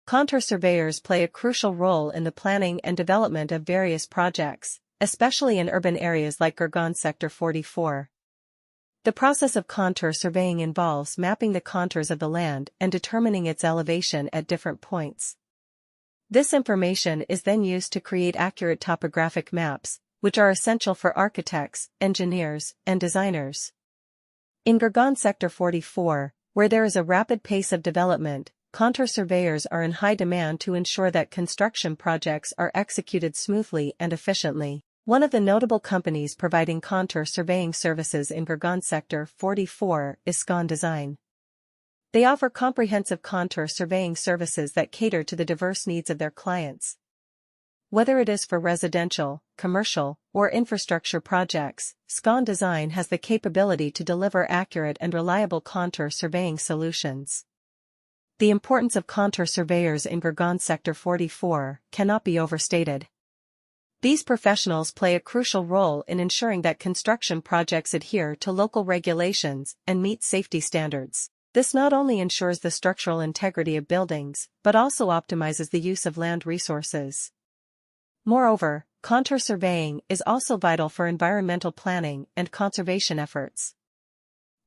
Contour surveyors play a crucial role in the planning and development of various projects, especially in urban areas like Gurgaon Sector 44. The process of contour surveying involves mapping the contours of the land and determining its elevation at different points. This information is then used to create accurate topographic maps, which are essential for architects, engineers, and designers. In Gurgaon Sector 44, where there is a rapid pace of development, contour surveyors are in high demand to ensure that construction projects are executed smoothly and efficiently. One of the notable companies providing contour surveying services in Gurgaon Sector 44 is Scon Design. They offer comprehensive contour surveying services that cater to the diverse needs of their clients. Whether it is for residential, commercial, or infrastructure projects, Scon Design has the capability to deliver accurate and reliable contour surveying solutions. The importance of contour surveyors in Gurgaon Sector 44 cannot be overstated. These professionals play a crucial role in ensuring that construction projects adhere to local regulations and meet safety standards. This not only ensures the structural integrity of buildings, but also optimizes the use of land resources. Moreover, contour surveying is also vital for environmental planning and conservation efforts.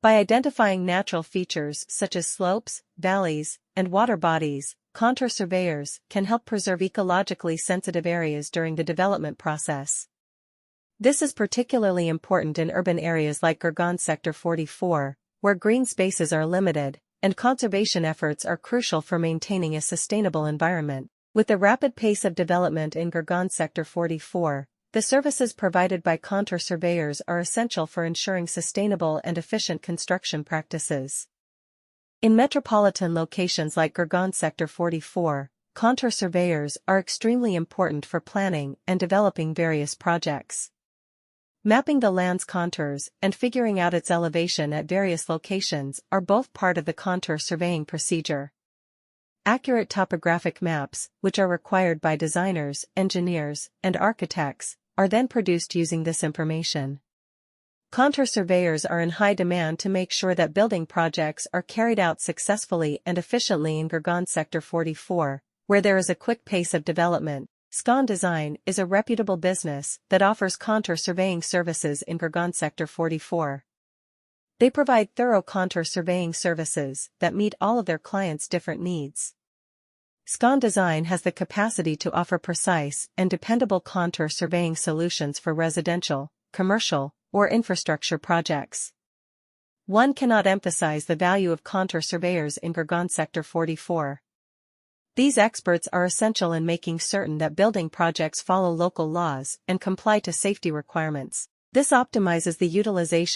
By identifying natural features such as slopes, valleys, and water bodies, contour surveyors can help preserve ecologically sensitive areas during the development process. This is particularly important in urban areas like Gurgaon Sector 44, where green spaces are limited, and conservation efforts are crucial for maintaining a sustainable environment. With the rapid pace of development in Gurgaon Sector 44, the services provided by contour surveyors are essential for ensuring sustainable and efficient construction practices. In metropolitan locations like Gurgaon Sector 44, contour surveyors are extremely important for planning and developing various projects. Mapping the land's contours and figuring out its elevation at various locations are both part of the contour surveying procedure. Accurate topographic maps, which are required by designers, engineers, and architects, are then produced using this information. Contour surveyors are in high demand to make sure that building projects are carried out successfully and efficiently in Gurgaon Sector 44, where there is a quick pace of development. Scon Design is a reputable business that offers contour surveying services in Gurgaon Sector 44. They provide thorough contour surveying services that meet all of their clients' different needs. Scon Design has the capacity to offer precise and dependable contour surveying solutions for residential, commercial, or infrastructure projects. One cannot emphasize the value of contour surveyors in Gurgaon Sector 44. These experts are essential in making certain that building projects follow local laws and comply to safety requirements. This optimizes the utilization